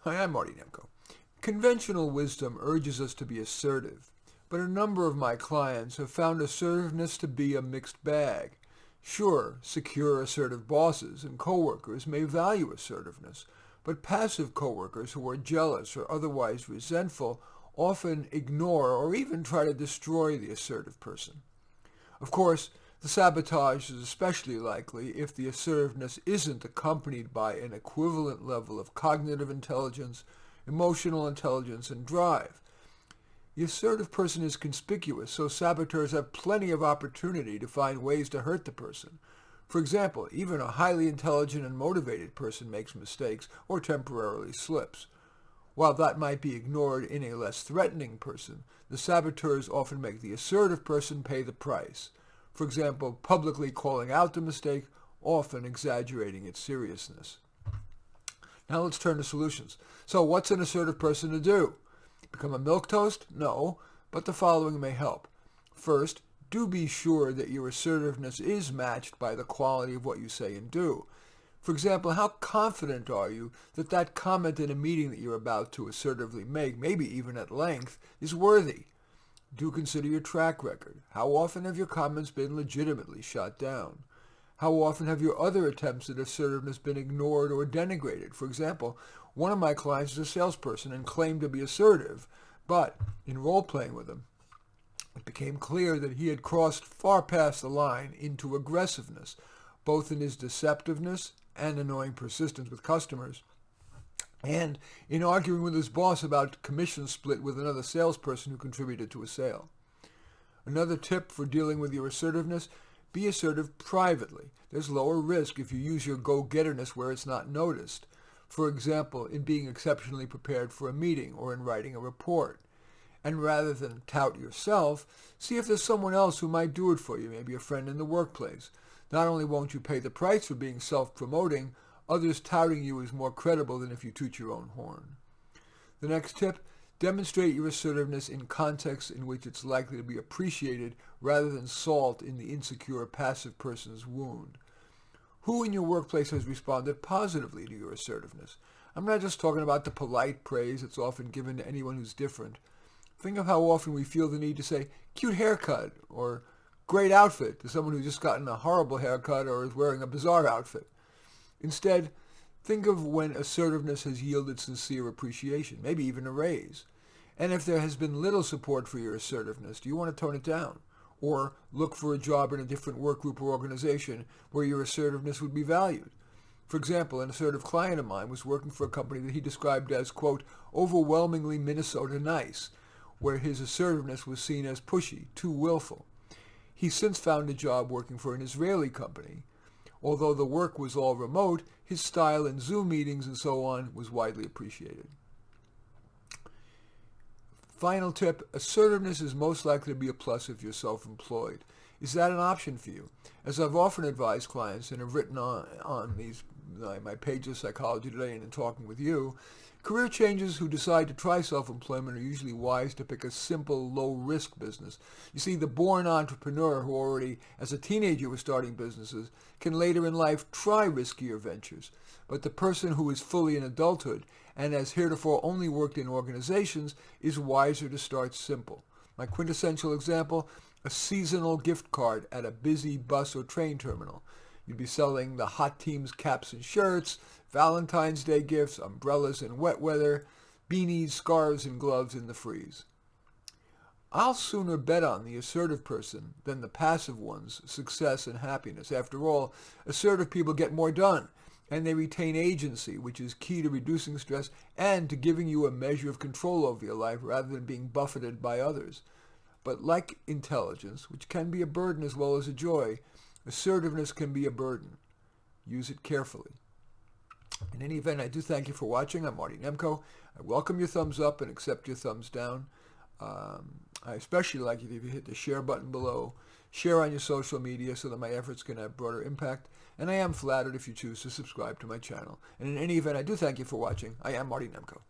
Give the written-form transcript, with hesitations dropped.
Hi, I'm Marty Nemko. Conventional wisdom urges us to be assertive, but a number of my clients have found assertiveness to be a mixed bag. Sure, secure, assertive bosses and coworkers may value assertiveness, but passive coworkers who are jealous or otherwise resentful often ignore or even try to destroy the assertive person. Of course, the sabotage is especially likely if the assertiveness isn't accompanied by an equivalent level of cognitive intelligence, emotional intelligence, and drive. The assertive person is conspicuous, so saboteurs have plenty of opportunity to find ways to hurt the person. For example, even a highly intelligent and motivated person makes mistakes or temporarily slips. While that might be ignored in a less threatening person, the saboteurs often make the assertive person pay the price. For example, publicly calling out the mistake, often exaggerating its seriousness. Now let's turn to solutions. So what's an assertive person to do? Become a milquetoast? No, but the following may help. First, do be sure that your assertiveness is matched by the quality of what you say and do. For example, how confident are you that that comment in a meeting that you're about to assertively make, maybe even at length, is worthy? Do consider your track record. How often have your comments been legitimately shot down? How often have your other attempts at assertiveness been ignored or denigrated? For example, one of my clients is a salesperson and claimed to be assertive, but in role-playing with him, it became clear that he had crossed far past the line into aggressiveness, both in his deceptiveness and annoying persistence with customers, and in arguing with his boss about commission split with another salesperson who contributed to a sale. Another tip for dealing with your assertiveness: be assertive privately. There's lower risk if you use your go-getterness where it's not noticed. For example, in being exceptionally prepared for a meeting or in writing a report. And rather than tout yourself, see if there's someone else who might do it for you, maybe a friend in the workplace. Not only won't you pay the price for being self-promoting, others touting you is more credible than if you toot your own horn. The next tip: demonstrate your assertiveness in contexts in which it's likely to be appreciated rather than salt in the insecure, passive person's wound. Who in your workplace has responded positively to your assertiveness? I'm not just talking about the polite praise that's often given to anyone who's different. Think of how often we feel the need to say, cute haircut, or great outfit to someone who's just gotten a horrible haircut or is wearing a bizarre outfit. Instead, think of when assertiveness has yielded sincere appreciation, maybe even a raise. And if there has been little support for your assertiveness, do you want to tone it down? Or look for a job in a different work group or organization where your assertiveness would be valued? For example, an assertive client of mine was working for a company that he described as, quote, overwhelmingly Minnesota nice, where his assertiveness was seen as pushy, too willful. He's since found a job working for an Israeli company. Although the work was all remote, his style in Zoom meetings and so on was widely appreciated. Final tip: assertiveness is most likely to be a plus if you're self-employed. Is that an option for you? As I've often advised clients and have written on my page of Psychology Today and in talking with you, career changers who decide to try self-employment are usually wise to pick a simple, low-risk business. You see, the born entrepreneur who already, as a teenager, was starting businesses can later in life try riskier ventures. But the person who is fully in adulthood and has heretofore only worked in organizations is wiser to start simple. My quintessential example: a seasonal gift card at a busy bus or train terminal. You'd be selling the hot team's caps and shirts, Valentine's Day gifts, umbrellas in wet weather, beanies, scarves, and gloves in the freeze. I'll sooner bet on the assertive person than the passive one's success and happiness. After all, assertive people get more done, and they retain agency, which is key to reducing stress and to giving you a measure of control over your life rather than being buffeted by others. But like intelligence, which can be a burden as well as a joy, assertiveness can be a burden. Use it carefully. In any event, I do thank you for watching. I'm Marty Nemko. I welcome your thumbs up and accept your thumbs down. I especially like it if you hit the share button below. Share on your social media so that my efforts can have broader impact. And I am flattered if you choose to subscribe to my channel. And in any event, I do thank you for watching. I am Marty Nemko.